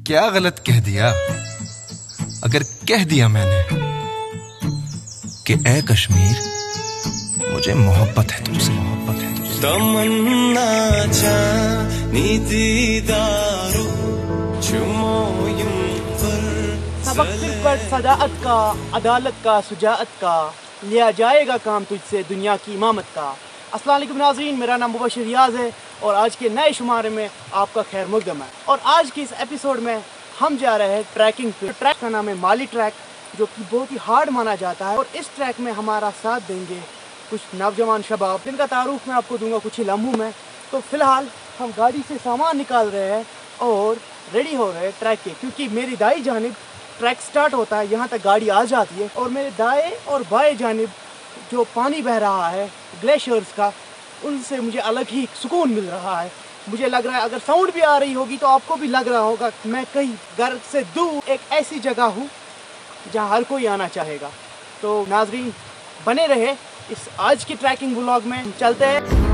क्या गलत कह दिया अगर कह दिया मैंने कि ए कश्मीर मुझे मोहब्बत है तुमसे, मोहब्बत है तुमसे। तमन्ना दीदारो सबक सिर्फ पर सदाअत का, अदालत का, सुजाअत का, लिया जाएगा काम तुझसे दुनिया की इमामत का। अस्सलाम वालेकुम नाज़रीन, मेरा नाम मुबशिर रियाज़ है और आज के नए शुमारे में आपका खैर मक़दम है। और आज की इस एपिसोड में हम जा रहे हैं ट्रैकिंग पे। ट्रैक का नाम है माली ट्रैक, जो कि बहुत ही हार्ड माना जाता है। और इस ट्रैक में हमारा साथ देंगे कुछ नौजवान शबाब, जिनका तारुफ मैं आपको दूंगा कुछ ही लम्हों में। तो फ़िलहाल हम गाड़ी से सामान निकाल रहे हैं और रेडी हो रहे हैं ट्रैक के, क्योंकि मेरी दाई जानिब ट्रैक स्टार्ट होता है, यहाँ तक गाड़ी आ जाती है। और मेरे दाएं और बाएं जानिब जो पानी बह रहा है ग्लेशियर्स का, उनसे मुझे अलग ही सुकून मिल रहा है। मुझे लग रहा है अगर साउंड भी आ रही होगी तो आपको भी लग रहा होगा कि मैं कहीं घर से दूर एक ऐसी जगह हूँ जहाँ हर कोई आना चाहेगा। तो नाजरीन बने रहे इस आज की ट्रैकिंग व्लॉग में। चलते हैं।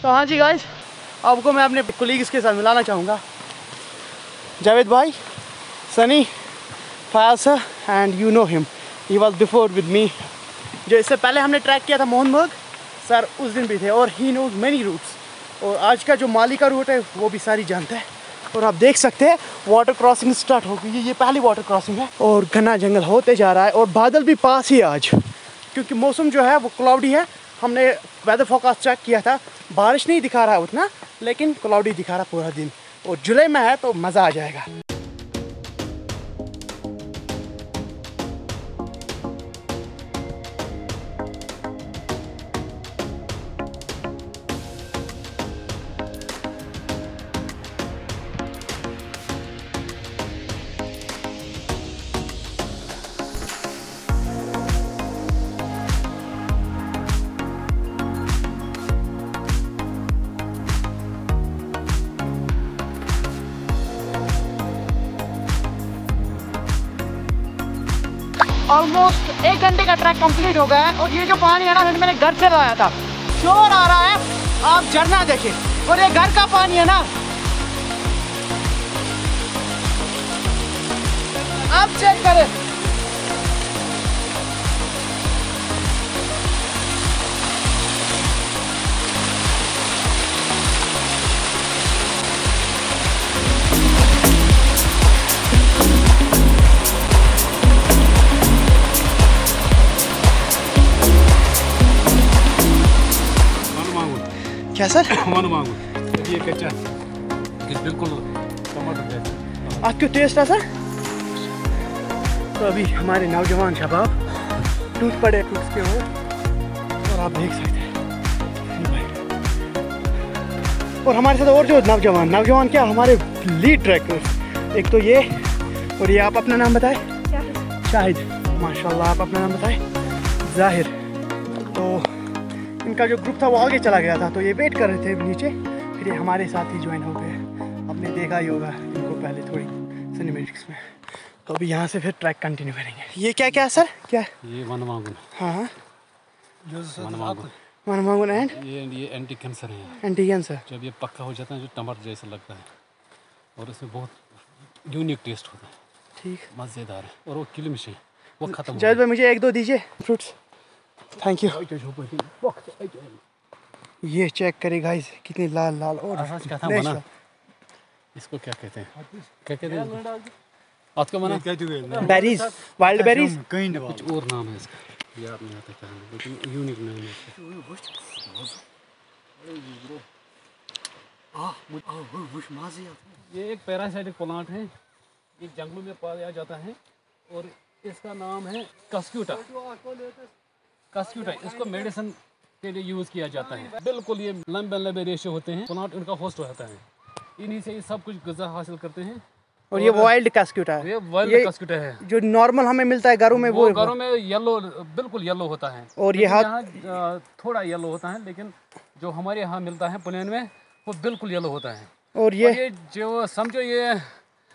तो हाँ जी गाइस, आपको मैं अपने कोलीग्स के साथ मिलाना चाहूँगा। जावेद भाई, Sunny, Fayaz sir, and you know him, he was before with me. जो इससे पहले हमने ट्रैक किया था मोहनबाग सर, उस दिन भी थे और ही नोज मैनी रूट्स। और आज का जो माली का रूट है वो भी सारी जानता है। और आप देख सकते हैं वाटर क्रॉसिंग स्टार्ट हो गई है, ये पहली वाटर क्रॉसिंग है। और घना जंगल होते जा रहा है और बादल भी पास ही आज, क्योंकि मौसम जो है वो क्लाउडी है। हमने वेदर फोरकास्ट चेक किया था, बारिश नहीं दिखा रहा है उतना, लेकिन क्लाउडी दिखा रहा पूरा दिन। और जुलाई में है तो मज़ा आ जाएगा। ऑलमोस्ट 1 घंटे का ट्रैक कंप्लीट हो गया है। और ये जो पानी है ना, मैंने घर से लाया था। शोर आ रहा है, आप झरना देखें। और ये घर का पानी है ना, आप चेक करें। क्या सर? ये कच्चा, ये बिल्कुल टमाटर जैसा। आप क्यों टेस्ट है सर? तो अभी हमारे नौजवान शबाब टूट पड़े टूट के हो, और आप देख सकते हैं। और हमारे साथ और जो नौजवान क्या, हमारे लीड ट्रैकर्स, एक तो ये, और ये आप अपना नाम बताएं। शाहिद, माशाल्लाह, आप अपना नाम बताएं। जाहिर। तो इनका जो ग्रुप था वो आगे चला गया था, तो ये वेट कर रहे थे नीचे, फिर ये हमारे साथ ही ज्वाइन हो गए। आपने देखा ही होगा इनको पहले थोड़ी सिनेमैटिक्स में। तो अभी यहाँ से फिर ट्रैक कंटिन्यू करेंगे। ये क्या क्या सर? क्या ये वनमांगुन? हाँ हाँ, वनमांगुन एंड ये एंटी कैंसर है। Anti cancer. जब ये पक्का हो जाता है जो टमाटर जैसा लगता है, और इसमें बहुत यूनिक टेस्ट होता है। ठीक, मज़ेदार है। और वो किलमिश है, वो ख़त्म। जैद भाई मुझे 1-2 दीजिए फ्रूट्स। Thank you. ये चेक करें गाइस, कितनी लाल लाल और बना। इसको क्या कहते हैं? क्या कहते हैं आपका मना? Berries, wild berries. कुछ और नाम है इसका, याद नहीं आता क्या है, लेकिन यूनिक नाम है इसका। ये एक पैरासाइटिक प्लांट है, ये जंगलों में पाया जाता है और इसका नाम है कस्क्यूटा। इसको मेडिसिन के लिए यूज़ किया जाता है। बिल्कुल ये लंबे लंबे रेशे होते हैं, प्लांट इनका होस्ट होता है, इन्हीं से ये सब कुछ ग़िज़ा हासिल करते हैं। और ये वाइल्ड कस्क्यूटा है, ये वाइल्ड कस्क्यूटा है जो नॉर्मल हमें मिलता है घरों में, वो घरों में येलो, बिल्कुल येलो होता है। और ये यहाँ थोड़ा येलो होता है, लेकिन जो हमारे यहाँ मिलता है प्लेन में वो बिल्कुल येलो होता है। और ये जो समझो ये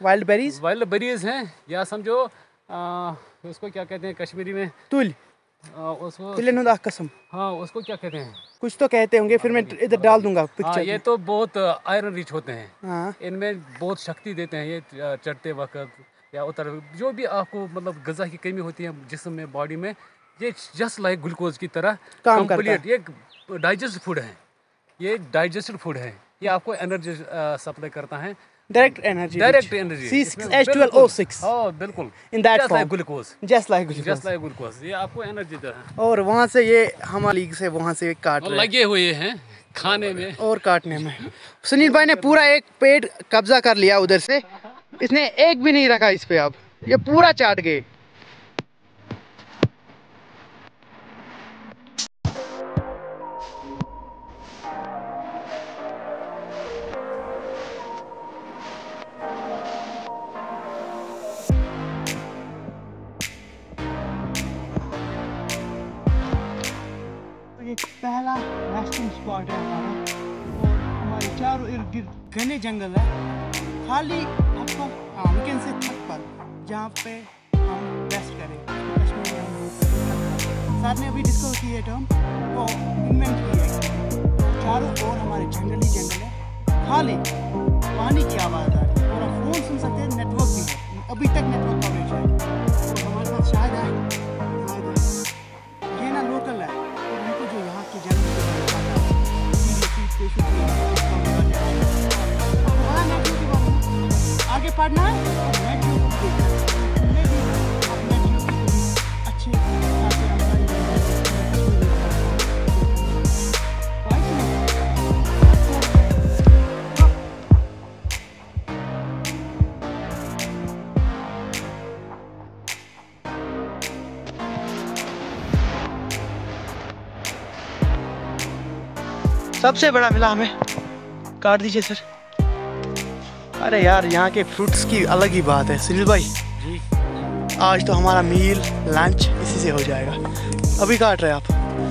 वाइल्ड बेरीज हैं, या समझो उसको क्या कहते हैं कश्मीरी में, तुल उसको कसम। हाँ, उसको क्या कहते हैं, कुछ तो कहते होंगे, फिर मैं इधर डाल दूंगा हाँ, पिक्चर। ये तो बहुत आयरन रिच होते हैं। हाँ। इनमें बहुत शक्ति देते हैं ये चढ़ते वक्त या उतर, जो भी आपको मतलब गज़ा की कमी होती है जिस्म में, बॉडी में, ये जस्ट लाइक ग्लूकोज की तरह काम करता है। ये डाइजेस्ट फूड है, ये डाइजेस्टेड फूड है, ये आपको एनर्जी सप्लाई करता है, डायरेक्ट एनर्जी। C6H12O6। हाँ बिल्कुल, in that just like glucose, just like glucose, ये आपको एनर्जी देता है। और वहाँ से ये हमारी लीग से वहाँ से काट रहे हैं, लगे हुए हैं खाने में और काटने में। सुनील भाई ने पूरा एक पेड़ कब्जा कर लिया उधर से, इसने एक भी नहीं रखा इस पे, अब ये पूरा चाट गए। पहला रेस्टिंग स्पॉट है हमारा, और हमारे चारों इर्द गिर्द घने जंगल है, खाली वीकेंड से छत पर, जहाँ पे हम रेस्ट करें। कश्मीर में हम लोग सर ने अभी डिस्कवर की है टर्म, तो इन्वेंट की है। चारों ओर हमारे जंगल ही जंगल है, खाली पानी की आवाज़ आ रही है, और आप फोन सुन सकते हैं, नेटवर्क भी है, अभी तक नेटवर्क कवरेज है। तो हमारे पास शायद है ये ना लोकल है, जो यहाँ के जंगल आगे पढ़ना है, अच्छे सबसे बड़ा मिला हमें, काट दीजिए सर। अरे यार, यहाँ के फ्रूट्स की अलग ही बात है। सुनील भाई जी, आज तो हमारा मील लंच इसी से हो जाएगा। अभी काट रहे आप,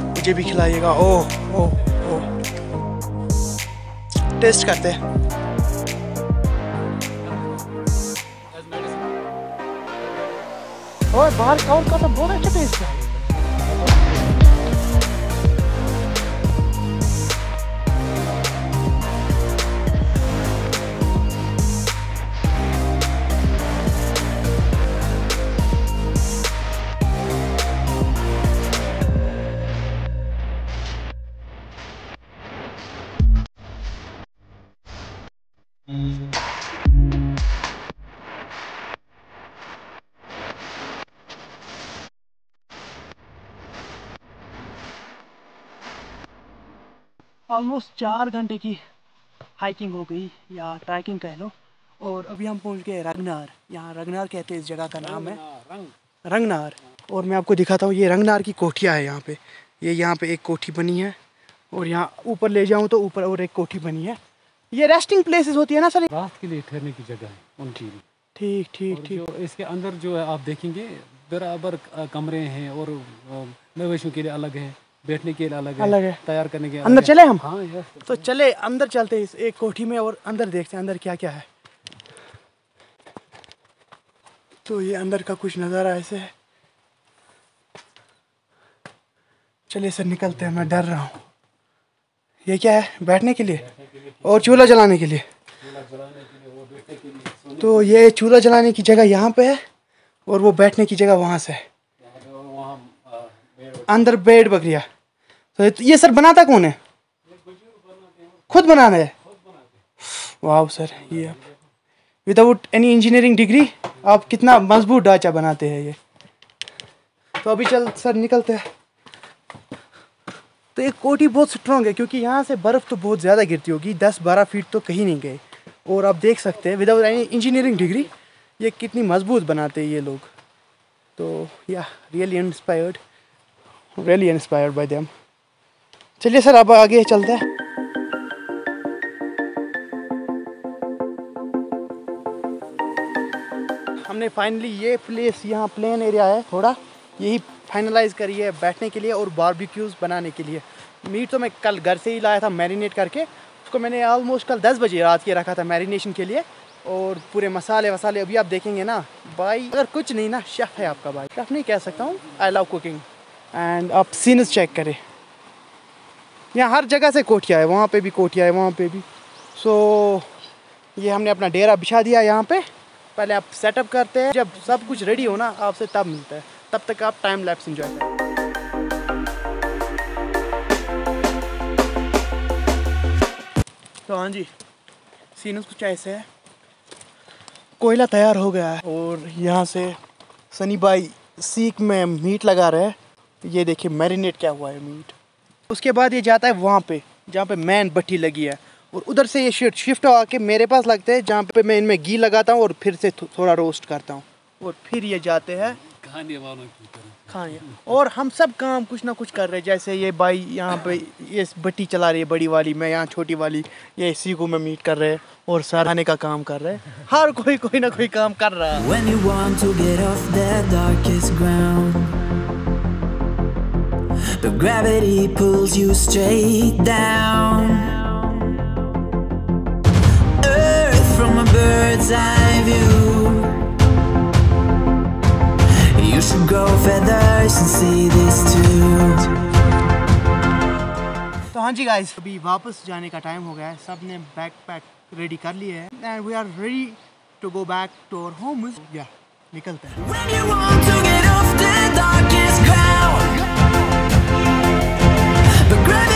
मुझे भी खिलाइएगा। ओह ओह ओह, टेस्ट करते हैं। और बाहर काउंट का तो बहुत अच्छा टेस्ट है। ऑलमोस्ट 4 घंटे की हाइकिंग हो गई, या ट्रैकिंग कह लो, और अभी हम पहुंच गए रंगनार। यहाँ रंगनार कहते हैं, इस जगह का नाम है रंगनार। और मैं आपको दिखाता हूँ, ये रंगनार की कोठियाँ है यहाँ पे। ये यहाँ पे एक कोठी बनी है, और यहाँ ऊपर ले जाऊँ तो ऊपर और एक कोठी बनी है। ये रेस्टिंग प्लेसेस होती है ना सर, रात के लिए ठहरने की जगह है उनकी। ठीक ठीक ठीक। जो इसके अंदर जो है आप देखेंगे बराबर कमरे हैं, और मवेशियों के लिए अलग है, बैठने के लिए अलग है, तैयार करने के लिए अंदर चले हम। हाँ यस, तो चले अंदर चलते हैं, इस एक कोठी में, और अंदर देखते हैं अंदर क्या क्या है। तो ये अंदर का कुछ नज़ारा ऐसे है। चलिए सर निकलते हैं, मैं डर रहा हूँ। ये क्या है? बैठने के लिए और चूल्हा जलाने के लिए। तो ये चूल्हा जलाने की जगह यहाँ पे है, और वो बैठने की जगह वहाँ से है। अंदर बेड बकरिया। तो ये सर बनाता कौन है? खुद बनाना है? वाह सर, ये विदाउट एनी इंजीनियरिंग डिग्री आप कितना मजबूत ढांचा बनाते हैं ये। तो अभी चल सर निकलते हैं। तो एक कोठी बहुत स्ट्रॉन्ग है, क्योंकि यहाँ से बर्फ़ तो बहुत ज़्यादा गिरती होगी, 10-12 फीट तो कहीं नहीं गए। और आप देख सकते हैं विदाउट एनी इंजीनियरिंग डिग्री ये कितनी मजबूत बनाते हैं ये लोग। तो या रियली इंस्पायर्ड बाय देम। चलिए सर अब आगे चलते हैं। हमने फाइनली ये प्लेस, यहाँ प्लेन एरिया है थोड़ा, यही फाइनलाइज करी है बैठने के लिए और बारबेक्यूज़ बनाने के लिए। मीट तो मैं कल घर से ही लाया था मैरिनेट करके। उसको मैंने ऑलमोस्ट कल 10 बजे रात के रखा था मैरिनेशन के लिए। और पूरे मसाले वसाले अभी आप देखेंगे ना भाई, अगर कुछ नहीं ना, शेफ़ है आपका भाई। शेफ़ नहीं कह सकता हूँ, आई लव कुकिंग। एंड आप सीन्स चेक करें, यहाँ हर जगह से कोठिया है, वहाँ पे भी कोठिया है, वहाँ पे भी। सो ये हमने अपना डेरा बिछा दिया यहाँ पे। पहले आप सेटअप करते हैं, जब सब कुछ रेडी हो ना आपसे तब मिलता है, तब तक आप टाइम लैप्स एंजॉय करें। तो हाँ जी, सीन्स कुछ ऐसे है। कोयला तैयार हो गया है और यहाँ से सनी भाई सीख में मीट लगा रहे हैं। ये देखिए मैरिनेट क्या हुआ है मीट। उसके बाद ये जाता है वहाँ पे जहाँ पे मैन भट्टी लगी है, और उधर से ये शिफ्ट आके मेरे पास लगते हैं, जहाँ पे मैं इनमें घी लगाता हूँ और फिर से थोड़ा रोस्ट करता हूँ, और फिर ये जाते हैं खाने वालों की तरह खाने। और हम सब काम कुछ ना कुछ कर रहे हैं। जैसे ये भाई यहाँ पे ये भट्टी चला रही है बड़ी वाली, मैं यहाँ छोटी वाली, ये सीखों में मीट कर रहे हैं और सराहने का काम कर रहे हैं। हर कोई ना कोई काम कर रहा है। When you want to get off that darkest ground, but gravity pulls you straight down. Earth from a bird's eye view. You should grow feathers and see this too. तो हाँ जी गाइस, अभी वापस जाने का टाइम हो गया है। सब ने बैग पैक रेडी कर लिए हैं and we are ready to go back to our homes. या निकलते हैं। When you want to get off the darkest ground, but gravity